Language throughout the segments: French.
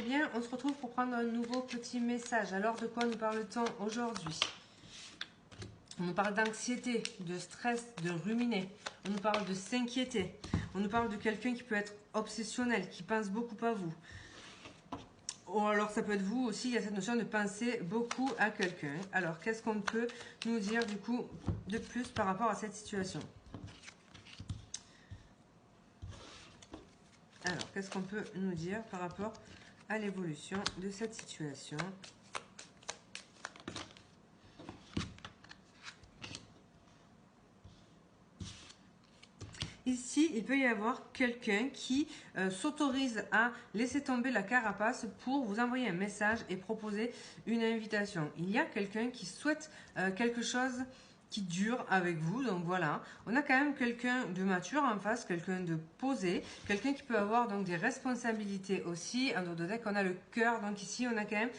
bien, on se retrouve pour prendre un nouveau petit message. Alors, de quoi nous parle-t-on aujourd'hui? On nous parle d'anxiété, de stress, de ruminer. On nous parle de s'inquiéter. On nous parle de quelqu'un qui peut être obsessionnel, qui pense beaucoup à vous. Ou alors ça peut être vous aussi, il y a cette notion de penser beaucoup à quelqu'un. Alors, qu'est-ce qu'on peut nous dire du coup de plus par rapport à cette situation? Alors, qu'est-ce qu'on peut nous dire par rapport à l'évolution de cette situation? Ici, il peut y avoir quelqu'un qui s'autorise à laisser tomber la carapace pour vous envoyer un message et proposer une invitation. Il y a quelqu'un qui souhaite quelque chose qui dure avec vous, donc voilà. On a quand même quelqu'un de mature en face, quelqu'un de posé, quelqu'un qui peut avoir donc des responsabilités aussi. En dos de deck, on a le cœur, donc ici on a quand même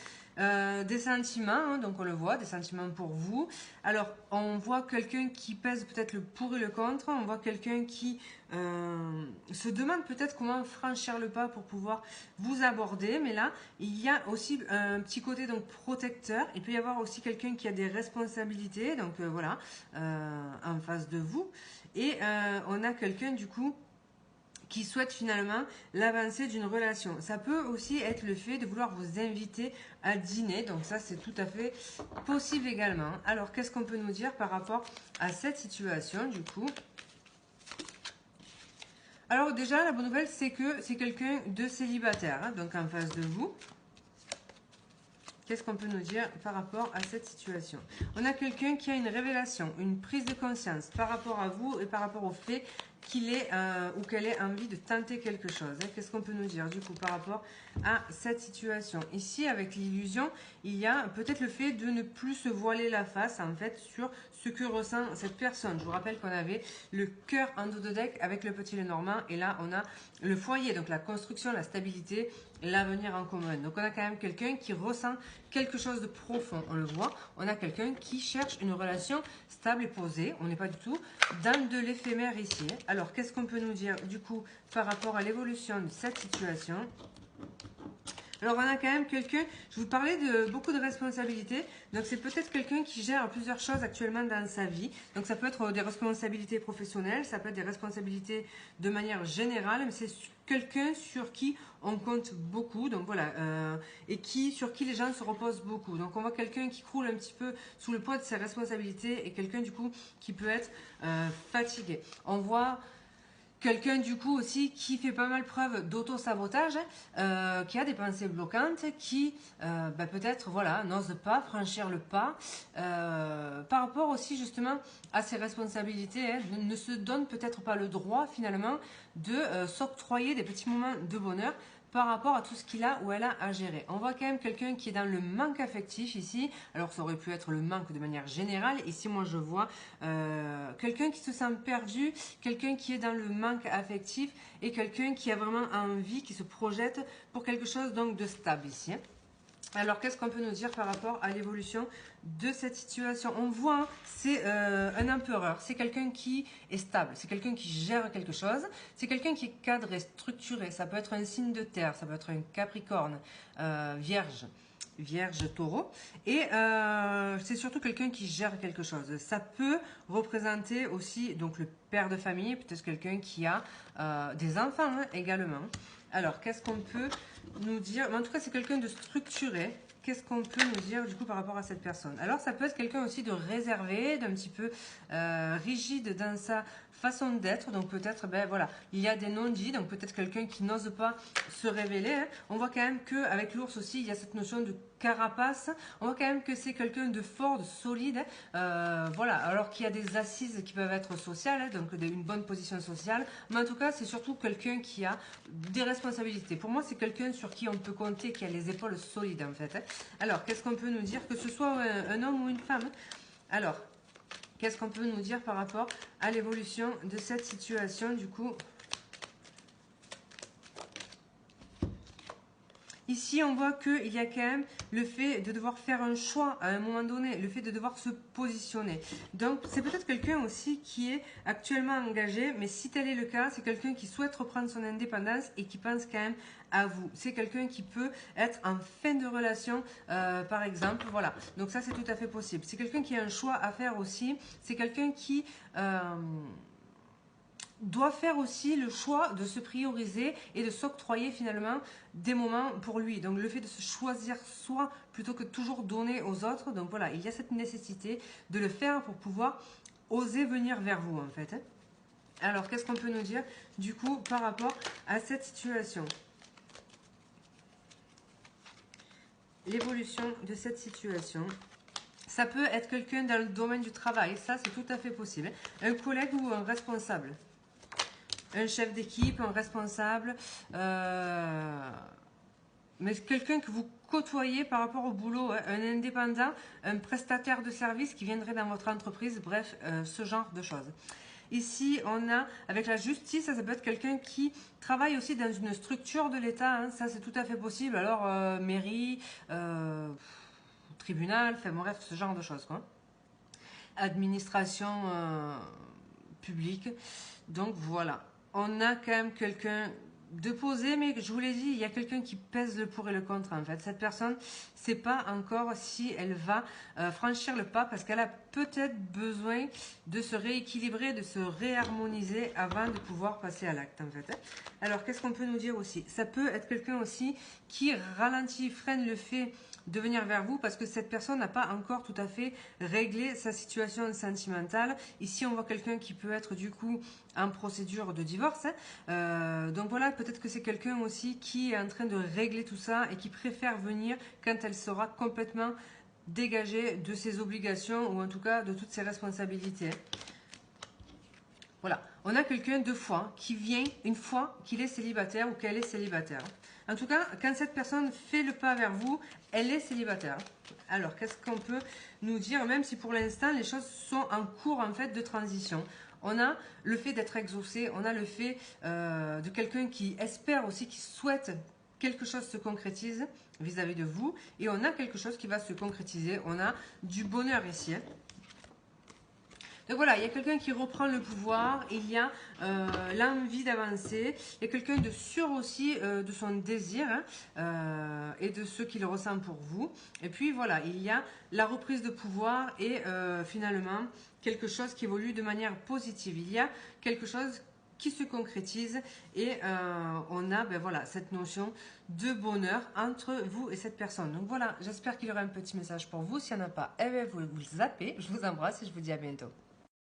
des sentiments, hein, donc on le voit, des sentiments pour vous. Alors, on voit quelqu'un qui pèse peut-être le pour et le contre, on voit quelqu'un qui se demande peut-être comment franchir le pas pour pouvoir vous aborder, mais là, il y a aussi un petit côté donc protecteur. Il peut y avoir aussi quelqu'un qui a des responsabilités, donc voilà, en face de vous. Et on a quelqu'un du coup qui souhaite finalement l'avancée d'une relation. Ça peut aussi être le fait de vouloir vous inviter à dîner, donc ça c'est tout à fait possible également. Alors qu'est-ce qu'on peut nous dire par rapport à cette situation du coup? Alors déjà la bonne nouvelle c'est que c'est quelqu'un de célibataire, hein, donc en face de vous. Qu'est-ce qu'on peut nous dire par rapport à cette situation? On a quelqu'un qui a une révélation, une prise de conscience par rapport à vous et par rapport au fait qu'il ait ou qu'elle ait envie de tenter quelque chose. Qu'est-ce qu'on peut nous dire du coup par rapport à cette situation? Ici, avec l'illusion, il y a peut-être le fait de ne plus se voiler la face en fait sur ce que ressent cette personne. Je vous rappelle qu'on avait le cœur en dos de deck avec le petit Lenormand et là on a le foyer, donc la construction, la stabilité, l'avenir en commun. Donc on a quand même quelqu'un qui ressent quelque chose de profond, on le voit. On a quelqu'un qui cherche une relation stable et posée. On n'est pas du tout dans de l'éphémère ici. Alors qu'est-ce qu'on peut nous dire du coup par rapport à l'évolution de cette situation? Alors on a quand même quelqu'un, je vous parlais de beaucoup de responsabilités, donc c'est peut-être quelqu'un qui gère plusieurs choses actuellement dans sa vie. Donc ça peut être des responsabilités professionnelles, ça peut être des responsabilités de manière générale, mais c'est quelqu'un sur qui on compte beaucoup, donc voilà, et sur qui les gens se reposent beaucoup. Donc on voit quelqu'un qui croule un petit peu sous le poids de ses responsabilités et quelqu'un du coup qui peut être fatigué. On voit quelqu'un du coup aussi qui fait pas mal preuve d'auto-sabotage, qui a des pensées bloquantes, qui peut-être voilà, n'ose pas franchir le pas par rapport aussi justement à ses responsabilités, hein, ne se donne peut-être pas le droit finalement de s'octroyer des petits moments de bonheur par rapport à tout ce qu'il a ou elle a à gérer. On voit quand même quelqu'un qui est dans le manque affectif ici. Alors ça aurait pu être le manque de manière générale. Ici moi je vois quelqu'un qui se sent perdu, quelqu'un qui est dans le manque affectif et quelqu'un qui a vraiment envie, qui se projette pour quelque chose donc de stable ici. Alors, qu'est-ce qu'on peut nous dire par rapport à l'évolution de cette situation? On voit, c'est un empereur, c'est quelqu'un qui est stable, c'est quelqu'un qui gère quelque chose, c'est quelqu'un qui est cadré, structuré. Ça peut être un signe de terre, ça peut être un capricorne, vierge, taureau. Et c'est surtout quelqu'un qui gère quelque chose. Ça peut représenter aussi donc le père de famille, peut-être quelqu'un qui a des enfants hein, également. Alors, qu'est-ce qu'on peut nous dire? En tout cas, c'est quelqu'un de structuré. Qu'est-ce qu'on peut nous dire du coup par rapport à cette personne? Alors, ça peut être quelqu'un aussi de réservé, d'un petit peu rigide dans sa façon d'être. Donc, peut-être, voilà, il y a des non-dits. Donc, peut-être quelqu'un qui n'ose pas se révéler. Hein. On voit quand même qu'avec l'ours aussi, il y a cette notion de carapace. On voit quand même que c'est quelqu'un de fort, de solide. Voilà, alors qu'il y a des assises qui peuvent être sociales, hein, donc une bonne position sociale. Mais en tout cas, c'est surtout quelqu'un qui a des responsabilités. Pour moi, c'est quelqu'un sur qui on peut compter, qui a les épaules solides en fait. Hein. Alors, qu'est-ce qu'on peut nous dire, que ce soit un homme ou une femme? Alors, qu'est-ce qu'on peut nous dire par rapport à l'évolution de cette situation du coup? Ici, on voit qu'il y a quand même le fait de devoir faire un choix à un moment donné, le fait de devoir se positionner. Donc, c'est peut-être quelqu'un aussi qui est actuellement engagé, mais si tel est le cas, c'est quelqu'un qui souhaite reprendre son indépendance et qui pense quand même à vous. C'est quelqu'un qui peut être en fin de relation, par exemple. Voilà. Donc ça, c'est tout à fait possible. C'est quelqu'un qui a un choix à faire aussi. C'est quelqu'un qui doit faire aussi le choix de se prioriser et de s'octroyer finalement des moments pour lui. Donc le fait de se choisir soi plutôt que toujours donner aux autres. Donc voilà, il y a cette nécessité de le faire pour pouvoir oser venir vers vous en fait. Alors qu'est-ce qu'on peut nous dire du coup par rapport à cette situation? L'évolution de cette situation. Ça peut être quelqu'un dans le domaine du travail, ça c'est tout à fait possible. Un collègue ou un responsable. Un chef d'équipe, un responsable, mais quelqu'un que vous côtoyez par rapport au boulot, hein, un indépendant, un prestataire de service qui viendrait dans votre entreprise, bref, ce genre de choses. Ici, on a, avec la justice, ça peut être quelqu'un qui travaille aussi dans une structure de l'État, hein, ça c'est tout à fait possible, alors mairie, tribunal, enfin bref, ce genre de choses, quoi. Administration publique, donc voilà. On a quand même quelqu'un de posé, mais je vous l'ai dit, il y a quelqu'un qui pèse le pour et le contre en fait. Cette personne, sait pas encore si elle va franchir le pas parce qu'elle a peut-être besoin de se rééquilibrer, de se réharmoniser avant de pouvoir passer à l'acte en fait. Alors qu'est-ce qu'on peut nous dire aussi? Ça peut être quelqu'un aussi qui ralentit, freine le fait de venir vers vous parce que cette personne n'a pas encore tout à fait réglé sa situation sentimentale. Ici, on voit quelqu'un qui peut être du coup en procédure de divorce. Hein. Donc voilà, peut-être que c'est quelqu'un aussi qui est en train de régler tout ça et qui préfère venir quand elle sera complètement dégagée de ses obligations ou en tout cas de toutes ses responsabilités. Voilà, on a quelqu'un deux fois qui vient une fois qu'il est célibataire ou qu'elle est célibataire. En tout cas, quand cette personne fait le pas vers vous, elle est célibataire. Alors, qu'est-ce qu'on peut nous dire, même si pour l'instant, les choses sont en cours en fait de transition. On a le fait d'être exaucé, on a le fait de quelqu'un qui espère aussi, qui souhaite quelque chose se concrétise vis-à-vis de vous. Et on a quelque chose qui va se concrétiser. On a du bonheur ici. Hein. Donc voilà, il y a quelqu'un qui reprend le pouvoir, il y a l'envie d'avancer, il y a quelqu'un de sûr aussi de son désir hein, et de ce qu'il ressent pour vous. Et puis voilà, il y a la reprise de pouvoir et finalement quelque chose qui évolue de manière positive. Il y a quelque chose qui se concrétise et on a ben voilà, cette notion de bonheur entre vous et cette personne. Donc voilà, j'espère qu'il y aura un petit message pour vous. S'il n'y en a pas, eh bien, vous zappez. Je vous embrasse et je vous dis à bientôt.